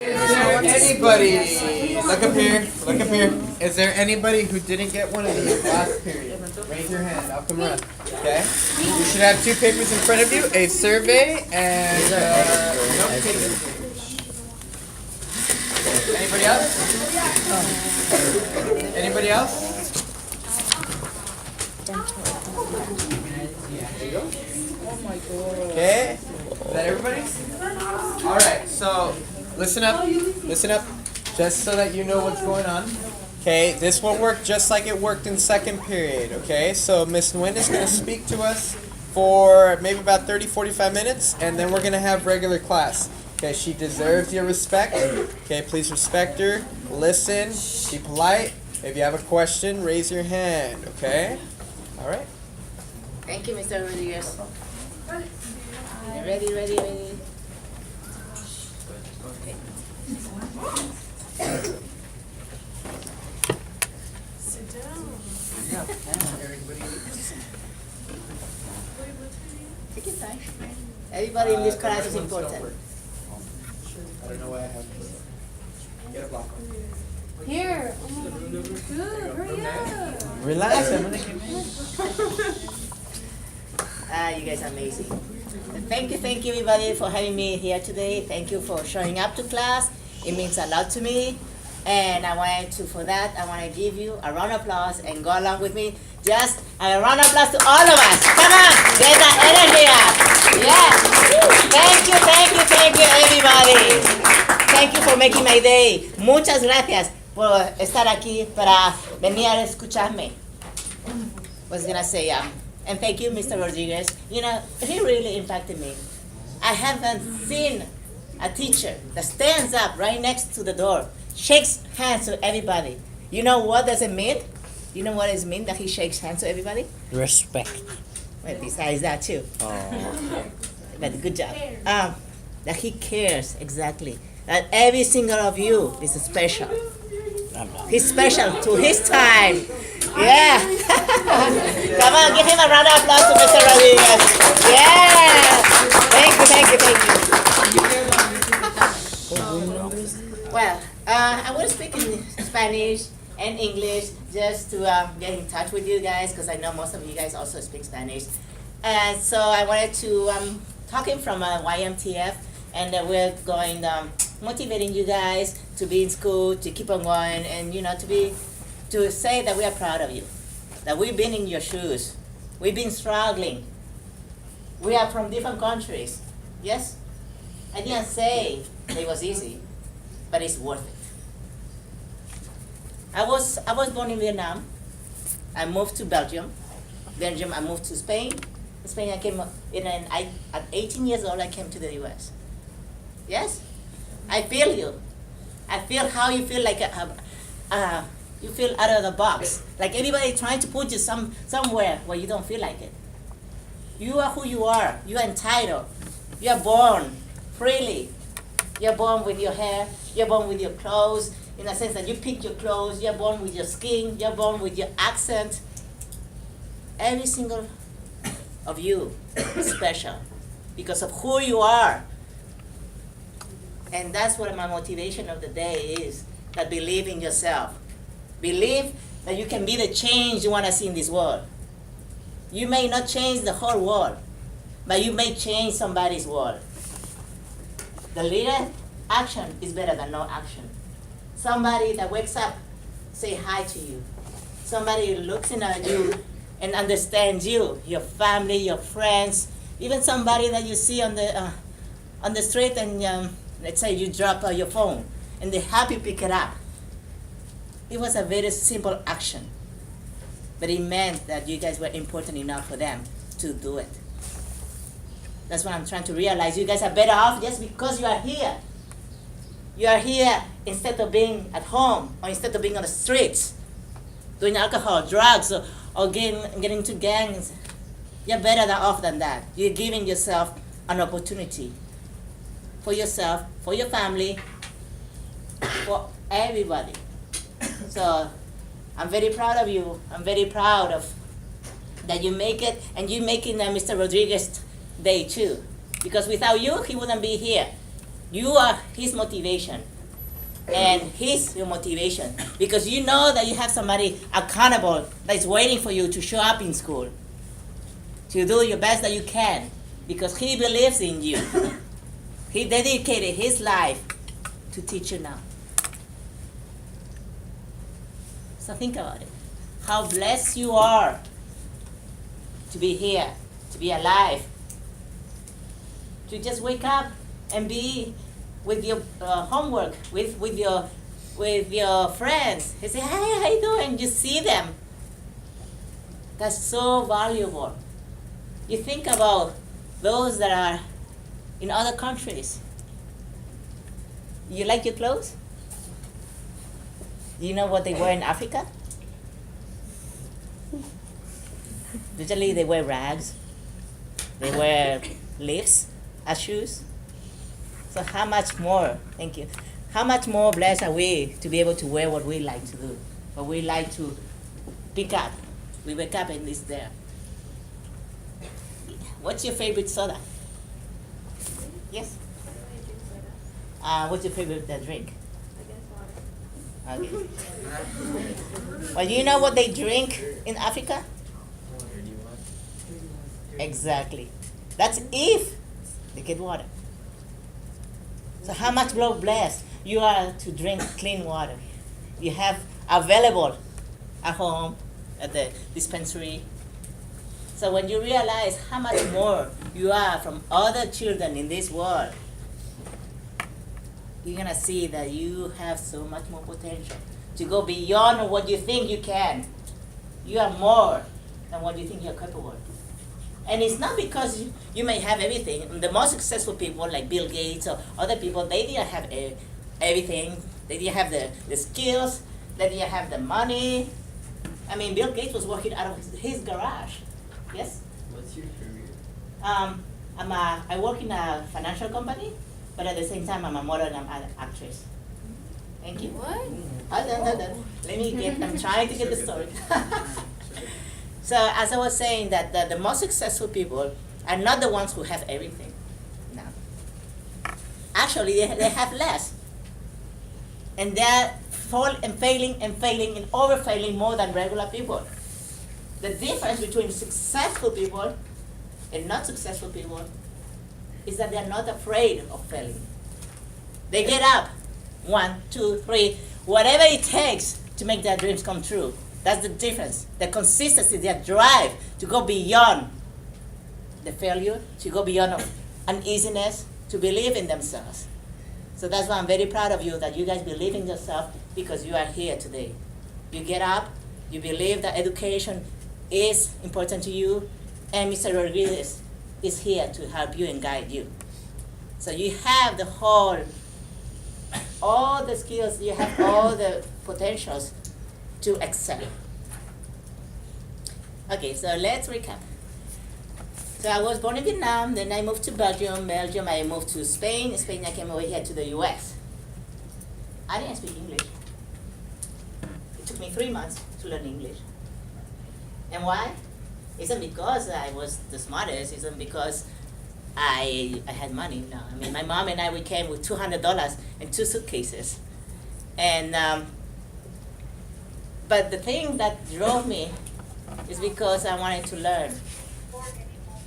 Is there anybody, look up here, look up here. Is there anybody who didn't get one of these last period? Raise your hand, I'll come around. Okay? You should have two papers in front of you, a survey and note taking. Anybody else? Anybody else? There you go. Okay? Is that everybody? Alright, so listen up, just so that you know what's going on. Okay, this will work just like it worked in second period, okay? So Miss Nguyen is going to speak to us for maybe about 30-45 minutes, and then we're going to have regular class. Okay, she deserves your respect. Okay, please respect her, listen, be polite. If you have a question, raise your hand, okay? Alright? Thank you, Mr. Rodriguez. Ready. Sit down. Take your time. Everybody in this class is important. I don't know why I have get a block. Here. Oh, good. Hurry up. Relax, You guys are amazing. Thank you everybody for having me here today. Thank you for showing up to class. It means a lot to me. And I want to give you a round of applause and go along with me. Just a round of applause to all of us. Come on, get that energy up. Yeah. Thank you everybody. Thank you for making my day. Muchas gracias por estar aquí para venir a escucharme. Was gonna say, and thank you, Mr. Rodriguez. You know, he really impacted me. I haven't seen a teacher that stands up right next to the door, shakes hands to everybody. You know what does it mean? You know what it means that he shakes hands to everybody? Respect. Well, besides that too. Oh. But good job. That he cares, exactly. That every single of you is special. He's special to his time. Yeah. Come on, give him a round of applause to Mr. Rodriguez. Yeah. Thank you. Well, I will speak in Spanish and English just to get in touch with you guys, because I know most of you guys also speak Spanish. And so I wanted to, talking from YMTF, and we're going, motivating you guys to be in school, to keep on going, and to say that we are proud of you, that we've been in your shoes, we've been struggling. We are from different countries. Yes? I didn't say it was easy, but it's worth it. I was born in Vietnam. I moved to Belgium. I moved to Spain. Spain, I came at 18 years old, I came to the US. Yes? I feel you. I feel how you feel like you feel out of the box. Like everybody trying to put you somewhere where you don't feel like it. You are who you are. You are entitled. You are born freely. You are born with your hair. You are born with your clothes, in a sense that you pick your clothes. You are born with your skin. You are born with your accent. Every single of you is special because of who you are. And that's what my motivation of the day is, that believe in yourself. Believe that you can be the change you want to see in this world. You may not change the whole world, but you may change somebody's world. The little action is better than no action. Somebody that wakes up, say hi to you. Somebody looks in at you and understands you, your family, your friends, even somebody that you see on the street and let's say you drop your phone and they help you pick it up. It was a very simple action, but it meant that you guys were important enough for them to do it. That's what I'm trying to realize. You guys are better off just because you are here. You are here instead of being at home or instead of being on the streets, doing alcohol, drugs, or getting into gangs. You're better off than that. You're giving yourself an opportunity for yourself, for your family, for everybody. So I'm very proud of you. I'm very proud of that you make it, and you making Mr. Rodriguez day too. Because without you, he wouldn't be here. You are his motivation. And he's your motivation. Because you know that you have somebody accountable that is waiting for you to show up in school. To do your best that you can. Because he believes in you. He dedicated his life to teach you now. So think about it. How blessed you are to be here, to be alive, to just wake up and be with your homework, with your friends. They say, "Hey, how you doing?" You see them. That's so valuable. You think about those that are in other countries. You like your clothes? Do you know what they wear in Africa? Usually they wear rags. They wear leaves as shoes. So how much more, thank you, how much more blessed are we to be able to wear what we like to do, what we like to pick up. We wake up and it's there. What's your favorite soda? Yes? What's your favorite drink? Okay. Well, you know what they drink in Africa? Exactly. That's if they get water. So how much more blessed you are to drink clean water. You have available at home, at the dispensary. So when you realize how much more you are from other children in this world, you're gonna see that you have so much more potential to go beyond what you think you can. You are more than what you think you're capable of. And it's not because you may have everything. The most successful people like Bill Gates or other people, they didn't have everything. They didn't have the skills. They didn't have the money. I mean, Bill Gates was working out of his garage. Yes? What's your career? I work in a financial company, but at the same time, I'm a model and I'm an actress. Thank you. What? Hold on. I'm trying to get the story. So as I was saying, that the most successful people are not the ones who have everything. No. Actually, they have less. And they're failing and over-failing more than regular people. The difference between successful people and not successful people is that they're not afraid of failing. They get up, 1, 2, 3, whatever it takes to make their dreams come true. That's the difference. The consistency, their drive to go beyond the failure, to go beyond uneasiness, to believe in themselves. So that's why I'm very proud of you, that you guys believe in yourself because you are here today. You get up, you believe that education is important to you, and Mr. Rodriguez is here to help you and guide you. So you have all the skills, you have all the potentials to excel. Okay, so let's recap. So I was born in Vietnam, then I moved to Belgium. Belgium, I moved to Spain. Spain, I came over here to the US. I didn't speak English. It took me 3 months to learn English. And why? It isn't because I was the smartest. It isn't because I had money. No, I mean, my mom and I, we came with $200 and 2 suitcases. And but the thing that drove me is because I wanted to learn.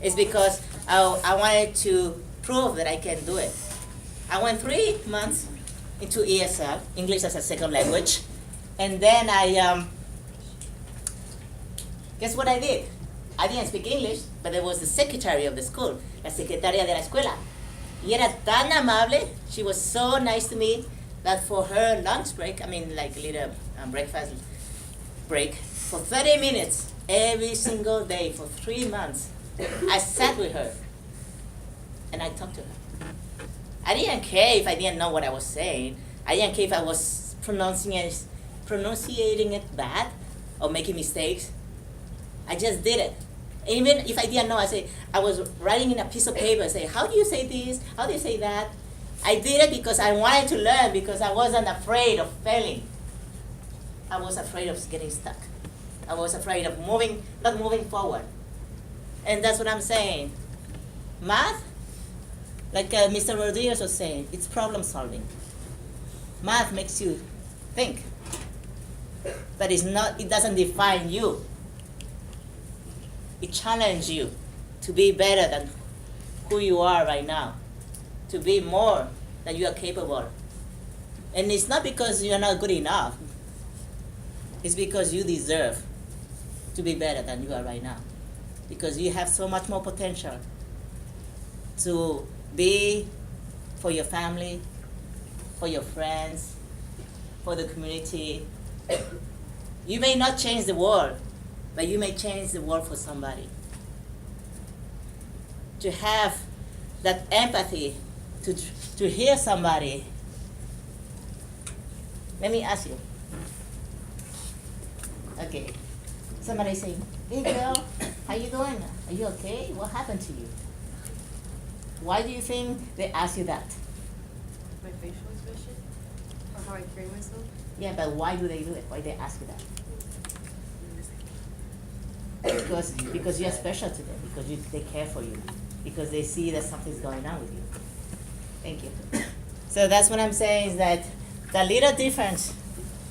It's because I wanted to prove that I can do it. I went 3 months into ESL, English as a Second Language, and then guess what I did? I didn't speak English, but there was the secretary of the school, la secretaria de la escuela. Y era tan amable, she was so nice to me, that for her lunch break, I mean like a little breakfast break, for 30 minutes, every single day for 3 months, I sat with her and I talked to her. I didn't care if I didn't know what I was saying. I didn't care if I was pronunciating it bad or making mistakes. I just did it. Even if I didn't know, I was writing in a piece of paper, say, how do you say this? How do you say that? I did it because I wanted to learn, because I wasn't afraid of failing. I was afraid of getting stuck. I was afraid of not moving forward. And that's what I'm saying. Math Like Mr. Rodriguez was saying, it's problem solving. Math makes you think, but it doesn't define you. It challenges you to be better than who you are right now, to be more than you are capable. And it's not because you're not good enough. It's because you deserve to be better than you are right now. Because you have so much more potential to be for your family, for your friends, for the community. You may not change the world, but you may change the world for somebody. To have that empathy, to hear somebody. Let me ask you. Okay. Somebody saying, "Hey girl, how you doing? Are you okay? What happened to you?" Why do you think they ask you that? My facial expression? Or how I carry myself? Yeah, but why do they do it? Why they ask you that? Because you're special to them, because they care for you, because they see that something's going on with you. Thank you. So that's what I'm saying, is that the little difference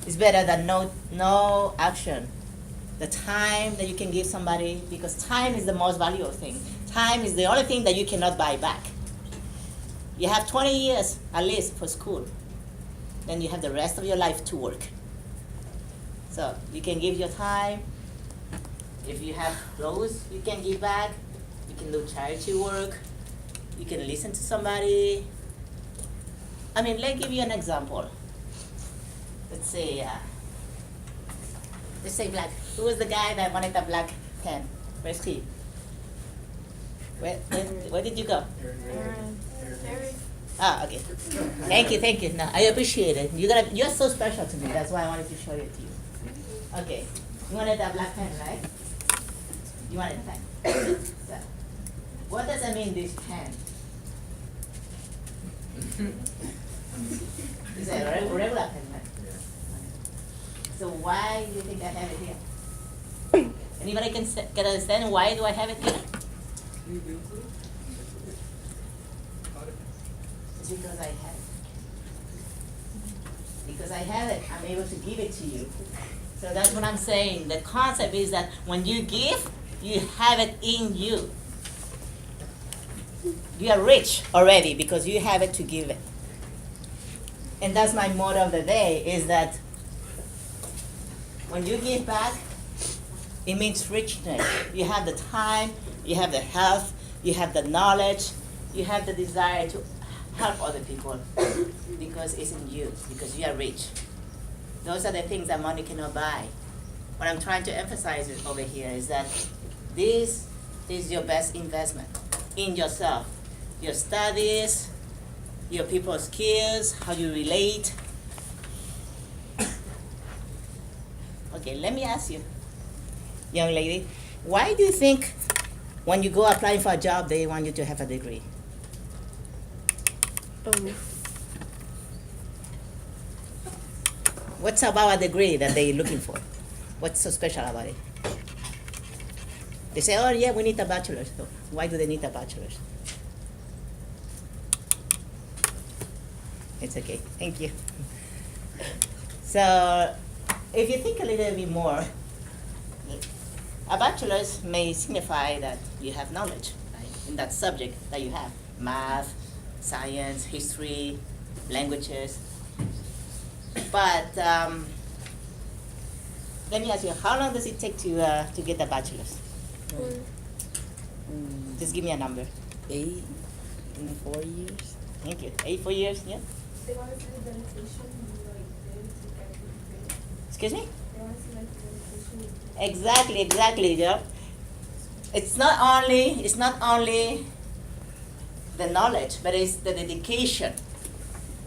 is better than no action. The time that you can give somebody, because time is the most valuable thing. Time is the only thing that you cannot buy back. You have 20 years at least for school. Then you have the rest of your life to work. So you can give your time. If you have clothes you can give back, you can do charity work, you can listen to somebody. I mean, let's give you an example. Let's say black. Who was the guy that wanted the black pen? Where's he? Where did you go? Harry. Ah, okay. Thank you. No, I appreciate it. You're so special to me. That's why I wanted to show it to you. Okay. You wanted that black pen, right? You wanted a pen. So, what does that mean, this pen? Is it a regular pen, right? So why do you think I have it here? Anybody can understand why do I have it here? It's because I have it. Because I have it, I'm able to give it to you. So that's what I'm saying. The concept is that when you give, you have it in you. You are rich already because you have it to give it. And that's my motto of the day, is that when you give back, it means richness. You have the time, you have the health, you have the knowledge, you have the desire to help other people because it's in you, because you are rich. Those are the things that money cannot buy. What I'm trying to emphasize over here is that this is your best investment in yourself. Your studies, your people skills, how you relate. Okay, let me ask you, young lady, why do you think when you go applying for a job, they want you to have a degree? What's about a degree that they're looking for? What's so special about it? They say, oh yeah, we need a bachelor's. So why do they need a bachelor's? It's okay, thank you. So, if you think a little bit more, a bachelor's may signify that you have knowledge, right, in that subject that you have. Math, science, history, languages. But let me ask you, how long does it take to get a bachelor's? Just give me a number. 8 in 4 years. Thank you. 4 years, yeah? They want to see the dedication you did to get the degree. Excuse me? They want to see the dedication you did. Exactly, yeah. It's not only the knowledge, but it's the dedication.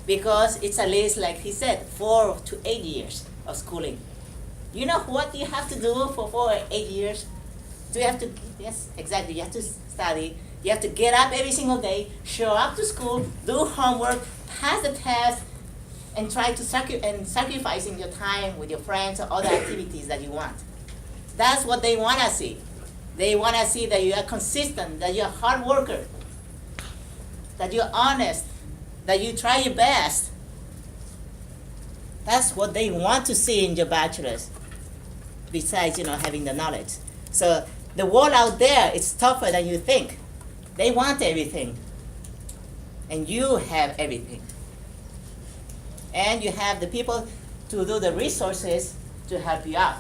Because it's at least, like he said, 4 to 8 years of schooling. You know what you have to do for 4 or 8 years? Do you have to, yes, exactly, you have to study. You have to get up every single day, show up to school, do homework, pass the test, and try to sacrificing your time with your friends or other activities that you want. That's what they want to see. They want to see that you are consistent, that you're a hard worker. that you're honest, that you try your best. That's what they want to see in your bachelor's, besides, having the knowledge. So the world out there is tougher than you think. They want everything. And you have everything. And you have the people to do the resources to help you out.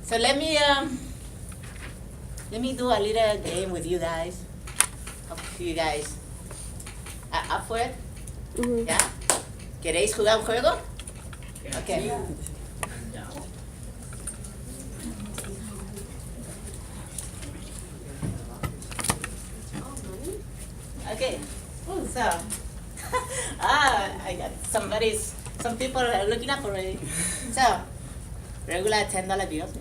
So let me do a little game with you guys. Hope you guys are up for it. ¿Ya? ¿Queréis jugar un juego? Okay. Okay. So, I got some people are looking up already. So, regular $10 bills.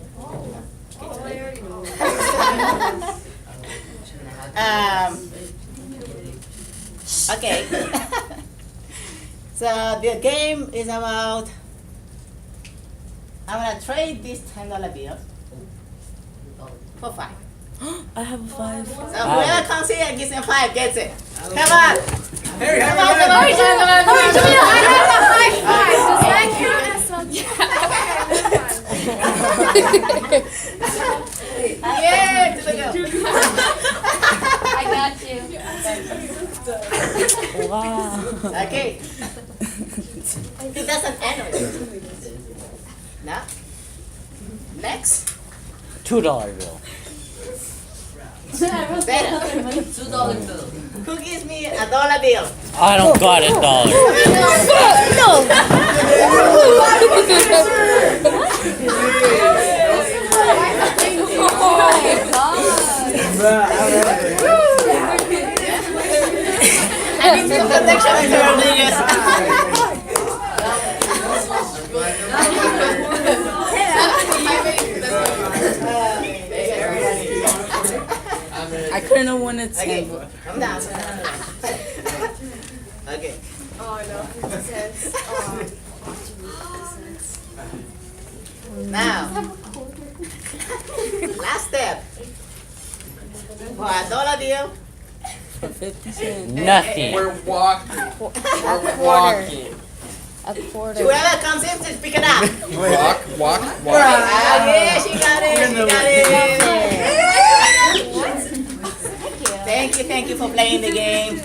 Okay. So the game is about, I'm gonna trade these $10 bills for 5. I have a 5. So whoever comes here and gives me 5 gets it. Come on. Harry, Come on, Harry, come on, Harry. come on, come on, come on. Does that count as something? Yeah, to the go. I got you. Wow. Okay. It doesn't end with it. No? Next. $2 bill. Better. Who gives me a $1 bill? I don't got $1. I need some protection, Mr. Rodriguez. I couldn't have won a 10. Okay, come down. Okay. Oh no, 50 cents. Now, last step. For a $1 bill, For 50 cents. Nothing. We're walking. We're walking. A quarter. whoever comes in, just pick it up. Walk. Ah, yeah, she got it. She got it. Thank you for playing the game.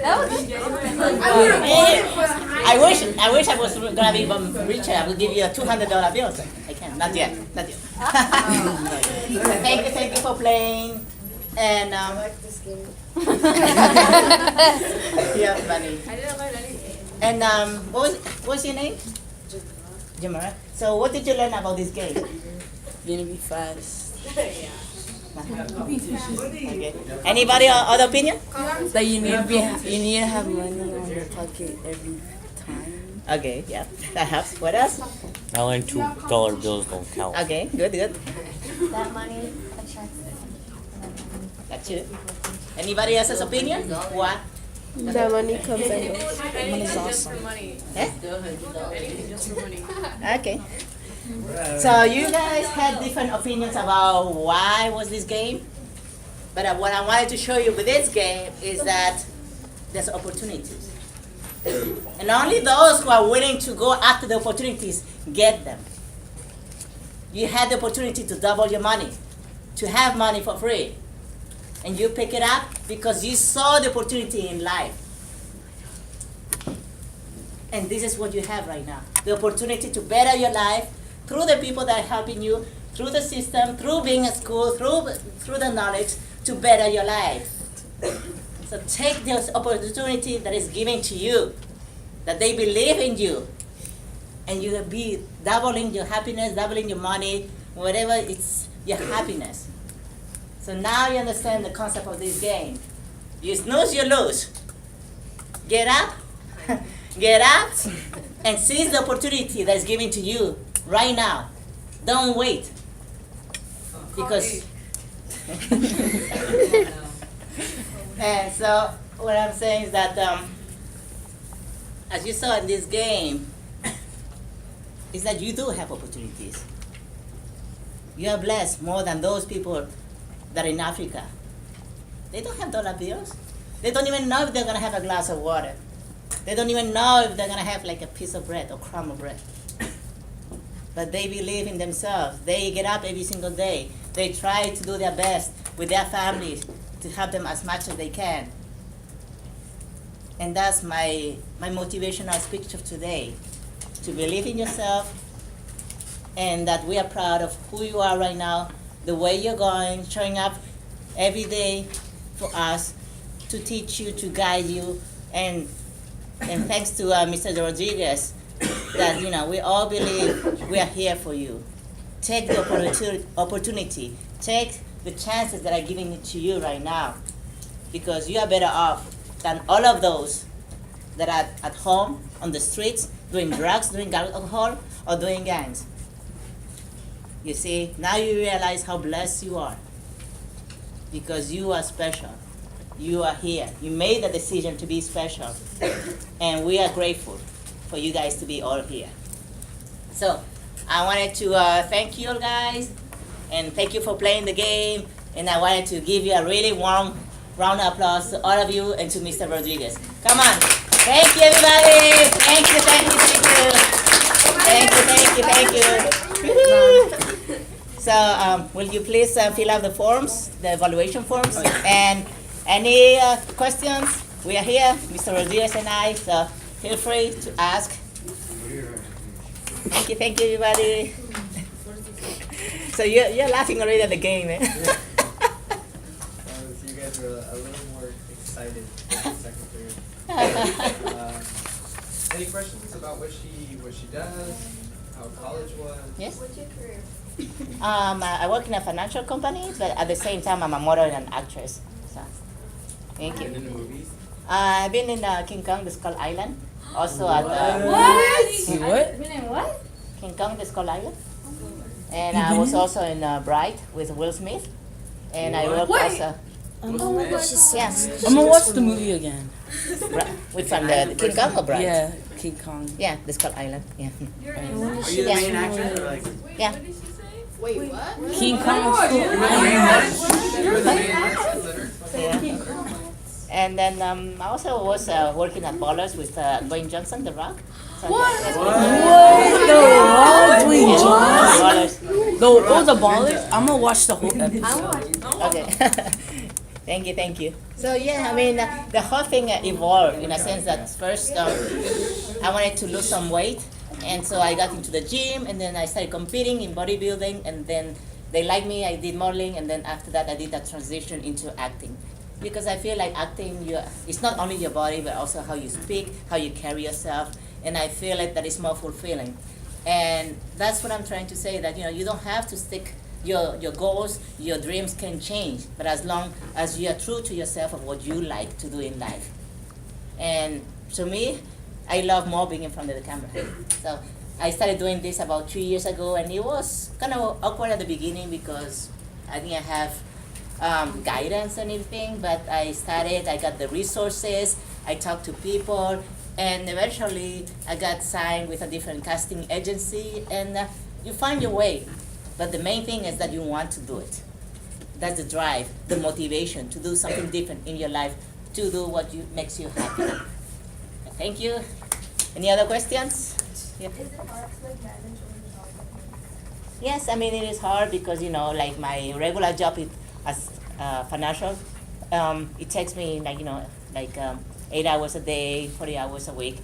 I wish I was gonna be even richer. I would give you a $200 bill. I can't. Not yet. Thank you for playing. And This game. yeah, funny. I didn't learn anything. And what's your name? Jamara. So what did you learn about this game? You're gonna be fast. Okay. Anybody other opinion? That you need to have money on your pocket every time. Okay, yeah, that helps. What else? I learned $2 bills don't count. Okay, good. That money attracts That's it. Anybody else's opinion? What? That money comes in. Anything just for money. Eh? Anything just for money. Okay. So you guys had different opinions about why was this game, but what I wanted to show you with this game is that there's opportunities, and only those who are willing to go after the opportunities get them. You had the opportunity to double your money, to have money for free, and you pick it up because you saw the opportunity in life. And this is what you have right now, the opportunity to better your life through the people that are helping you, through the system, through being at school, through the knowledge, to better your life. So take this opportunity that is given to you, that they believe in you, and you will be doubling your happiness, doubling your money, whatever it's your happiness. So now you understand the concept of this game. You snooze, you lose. Get up, get up, and seize the opportunity that's given to you right now. Don't wait. Because and so what I'm saying is that as you saw in this game, is that you do have opportunities. You are blessed more than those people that are in Africa. They don't have dollar bills. They don't even know if they're gonna have a glass of water. They don't even know if they're gonna have like a piece of bread or crumb of bread. But they believe in themselves. They get up every single day. They try to do their best with their families to help them as much as they can. And that's my motivational speech of today. To believe in yourself, and that we are proud of who you are right now, the way you're going, showing up every day for us to teach you, to guide you, and thanks to Mr. Rodriguez, that we all believe we are here for you. Take the opportunity, take the chances that are given to you right now, because you are better off than all of those that are at home, on the streets, doing drugs, doing alcohol, or doing gangs. You see, now you realize how blessed you are, because you are special. You are here. You made the decision to be special, and we are grateful for you guys to be all here. So I wanted to thank you all guys, and thank you for playing the game, and I wanted to give you a really warm round of applause to all of you and to Mr. Rodriguez. Come on. Thank you, everybody. Thank you, thank you, thank you. Thank you, thank you, thank you. So will you please fill out the forms, the evaluation forms, and any questions? We are here, Mr. Rodriguez and I, so feel free to ask. Thank you, everybody. So you're laughing already at the game, eh? So you guys are a little more excited for the second period. Any questions about what she does, how college was? Yes. What's your career? I work in a financial company, but at the same time, I'm a model and an actress. So, thank And you. in the movies? I've been in King Kong, the Skull Island. Also at You what? What? King Kong, the Skull Island. And I was also in Bright with Will Smith. And I worked also yeah, I'm gonna watch the movie again. with the King Kong or Bright? Yeah, King Kong. Yeah, the Skull Island. Yeah. Are you the main actor or like? Yeah. Wait, what? King Kong. You were the main actor? Yeah. And then I also was working at Ballers with Dwayne Johnson, The Rock. So, Dwayne Johnson. Ballers. The ballers. I'm gonna watch the whole episode. Okay. Thank you. So yeah, I mean, the whole thing evolved in a sense that first I wanted to lose some weight, and so I got into the gym, and then I started competing in bodybuilding, and then they liked me. I did modeling, and then after that, I did that transition into acting, because I feel like acting, it's not only your body, but also how you speak, how you carry yourself, and I feel like that is more fulfilling, and that's what I'm trying to say. That you don't have to stick. Your goals, your dreams can change, but as long as you are true to yourself of what you like to do in life. And to me, I love more being in front of the camera. So I started doing this about 3 years ago, and it was kind of awkward at the beginning because I didn't have guidance and everything, but I got the resources, I talked to people, and eventually I got signed with a different casting agency, and you find your way. But the main thing is that you want to do it. That's the drive, the motivation to do something different in your life, to do what makes you happy. Thank you. Any other questions? Yeah. Is it hard to like manage all the jobs? Yes, I mean it is hard because like my regular job as financial, it takes me like 8 hours a day, 40 hours a week.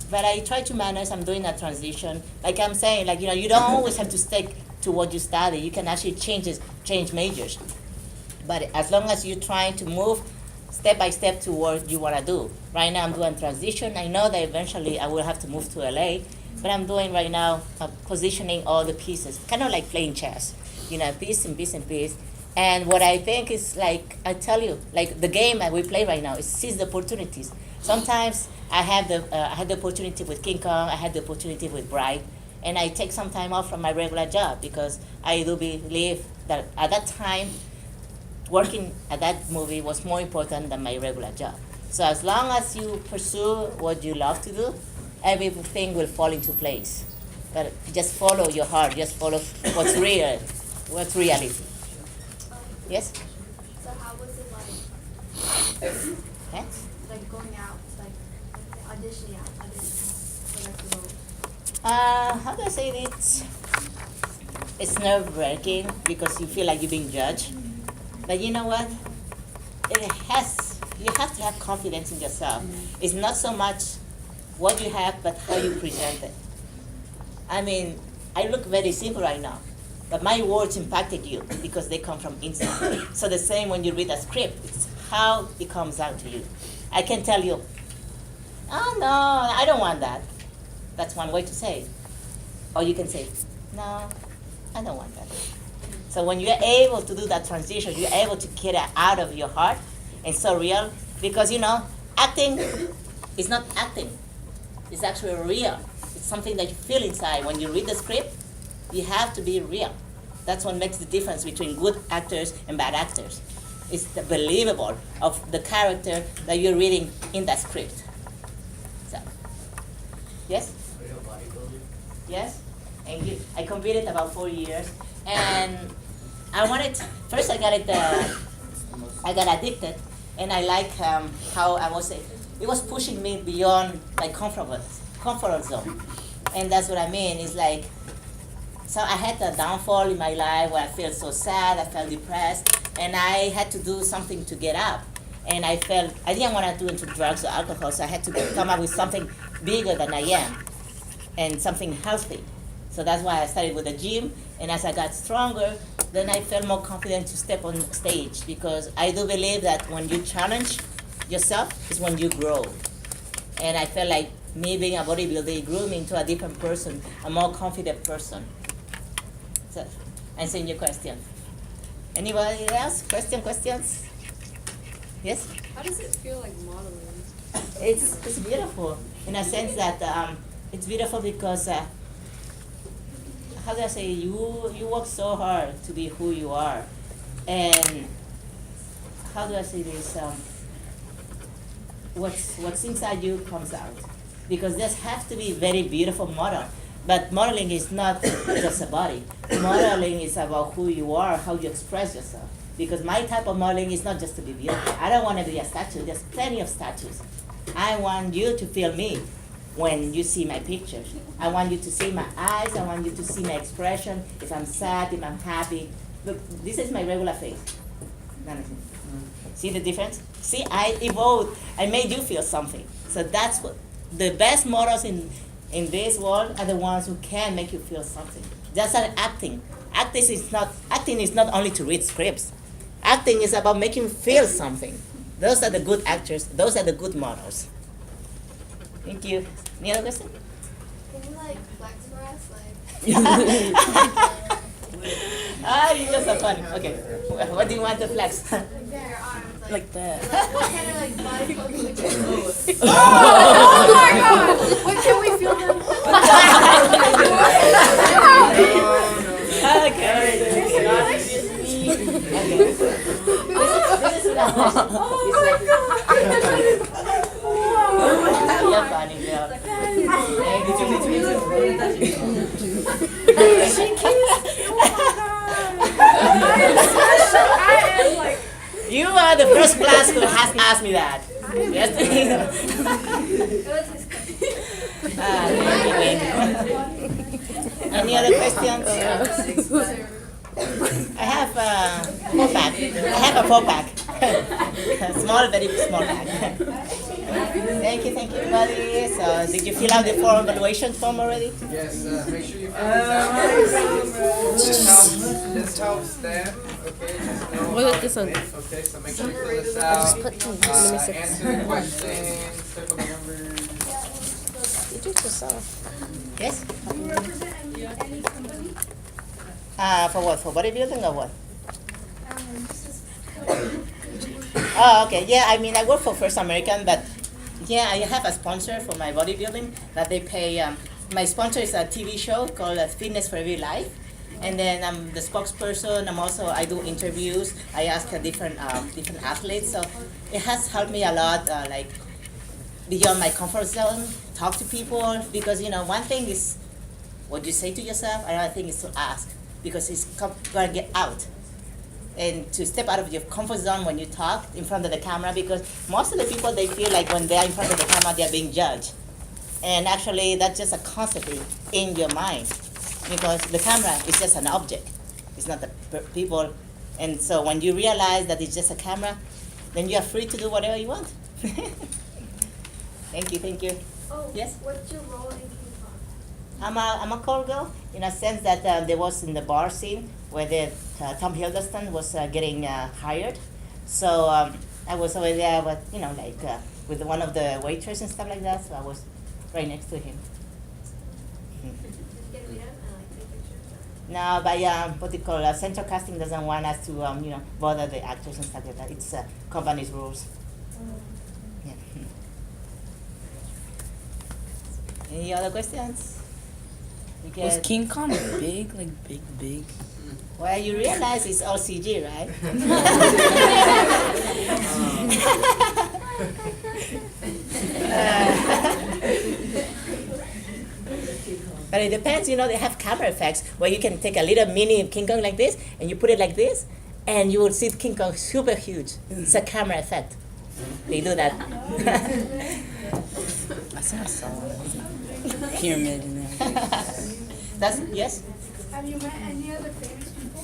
But I try to manage. I'm doing a transition. Like I'm saying, you don't always have to stick to what you study. You can actually change majors. But as long as you're trying to move step by step to what you want to do. Right now I'm doing transition. I know that eventually I will have to move to LA, but I'm doing right now positioning all the pieces, kind of like playing chess. Piece and piece and piece. And what I think is I tell you, the game that we play right now is seize the opportunities. Sometimes I had the opportunity with King Kong, I had the opportunity with Bright, and I take some time off from my regular job because I do believe that at that time, working at that movie was more important than my regular job. So as long as you pursue what you love to do, everything will fall into place. But just follow your heart, just follow what's real, what's reality. Yes? So how was it like Okay? Like going out, like auditioning for like the role. How do I say it? It's nerve-wracking because you feel like you're being judged. But you know what? You have to have confidence in yourself. It's not so much what you have, but how you present it. I mean, I look very simple right now, but my words impacted you because they come from inside. So the same when you read a script, it's how it comes out to you. I can tell you, oh no, I don't want that. That's one way to say it. Or you can say, no, I don't want that. So when you're able to do that transition, you're able to get it out of your heart and so real, because acting is not acting. It's actually real. It's something that you feel inside. When you read the script, you have to be real. That's what makes the difference between good actors and bad actors. It's the believable of the character that you're reading in that script. So, yes? Yes? And I competed about 4 years, and first I got addicted, and I like how I was, it was pushing me beyond my comfort zone. And that's what I mean, it's like, so I had a downfall in my life where I felt so sad, I felt depressed, and I had to do something to get up. And I didn't want to do into drugs or alcohol, so I had to come up with something bigger than I am, and something healthy. So that's why I started with the gym, and as I got stronger, then I felt more confident to step on stage, because I do believe that when you challenge yourself is when you grow. And I felt like me being a bodybuilder grew me into a different person, a more confident person. So, answering your question. Anybody else? Questions? Yes? How does it feel like modeling? It's beautiful in a sense that it's beautiful because how do I say, you work so hard to be who you are, and how do I say this, what's inside you comes out, because there has to be very beautiful model, but modeling is not just a body. Modeling is about who you are, how you express yourself, because my type of modeling is not just to be beautiful. I don't want to be a statue. There's plenty of statues. I want you to feel me when you see my pictures. I want you to see my eyes. I want you to see my expression. If I'm sad, if I'm happy. Look, this is my regular face. See the difference? See, I evolved. I made you feel something. So that's what the best models in this world are the ones who can make you feel something. That's not acting. Acting is not only to read scripts. Acting is about making you feel something. Those are the good actors. Those are the good models. Thank you. Any other question? Can you like flex for us? You guys are funny. Okay. What do you want to flex? Like your arms. Like that. What kind of like body pose would you do? Oh my god! What can we feel them? You're funny, girl. You are the first class who has asked me that. Yes. Any other questions? I have a 4-pack. I have a 4-pack. Small, very small pack. Thank you, everybody. So, did you fill out the form evaluation form already? Yes, make sure you fill this out. This helps them. Okay, just know What is how this it one? is. Okay, so make sure you fill this out. Answer questions, circle the numbers. You do it yourself. Yes? Do you represent any company? For what? For bodybuilding or what? Just Oh, okay. Yeah, I mean, I work for First American, but yeah, I have a sponsor for my bodybuilding that they pay. My sponsor is a TV show called Fitness for Every Life. And then I'm the spokesperson. I do interviews. I ask different athletes. So it has helped me a lot, like beyond my comfort zone, talk to people. Because, one thing is what you say to yourself, another thing is to ask. Because it's going to get out. and to step out of your comfort zone when you talk in front of the camera, because most of the people, they feel like when they're in front of the camera, they're being judged. And actually, that's just a concept in your mind, because the camera is just an object. It's not the people. And so when you realize that it's just a camera, then you are free to do whatever you want. Thank you, thank you. Oh, Yes? what's your role in King Kong? I'm a call girl in a sense that there was in the bar scene where Tom Hiddleston was getting hired. So I was over there with, with one of the waiters and stuff like that. So I was right next to him. Did you get to meet him and like take pictures? No, but what they call central casting doesn't want us to, bother the actors and stuff like that. It's company's rules. Yeah. Any other questions? You Was get- King Kong big? Like big? Well, you realize it's all CG, right? But it depends, they have camera effects where you can take a little mini King Kong like this and you put it like this and you will see King Kong super huge. It's a camera effect. They do that. I saw a pyramid in there. Yes? Have you met any other famous people?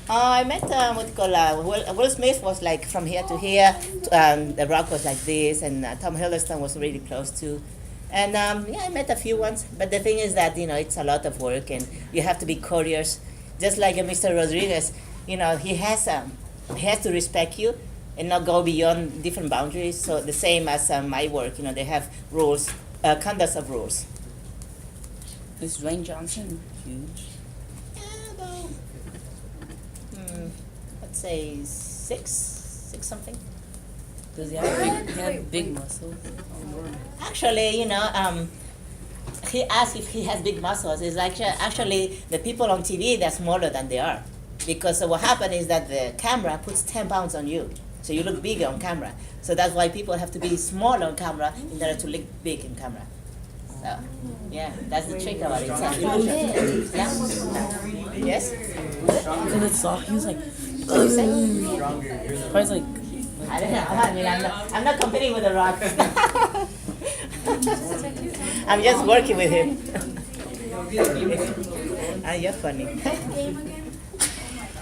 I met what you call Will Smith was like from here to here. The Rock was like this, and Tom Hiddleston was really close to. And I met a few ones. But the thing is that it's a lot of work, and you have to be courteous. Just like Mr. Rodriguez, he has to respect you and not go beyond different boundaries. So the same as my work, they have rules, conduct of rules. Is Dwayne Johnson huge? About, let's say six something. Does he have big muscles? Actually, he asked if he has big muscles. It's like actually the people on TV, they're smaller than they are. Because what happened is that the camera puts 10 pounds on you. So you look bigger on camera. So that's why people have to be smaller on camera in order to look big in camera. So, yeah, that's the trick about it. It's an illusion. Yeah? Yes? So that's soft. He was like, What do you say? I was like, I don't know. I mean, I'm not competing with The Rock. I'm just working with him. You're funny. Game again?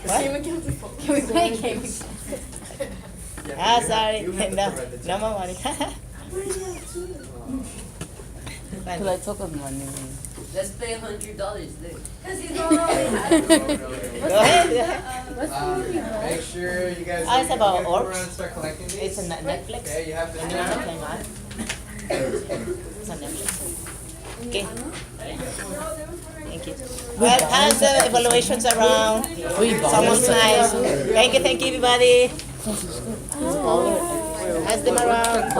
What? Can we play a game again? Sorry. No more money. because I took him money. Let's pay $100 then. Because he's already had Go ahead. Make sure you guys. It's about go around orcs. and start collecting these. It's a Netflix. Okay, you have to. And it's okay, man. It's on Netflix. Okay. Thank you. Well, pass the evaluations around. Someone's nice. Thank you, everybody. Pass them around.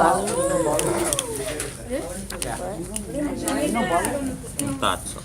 Thought so.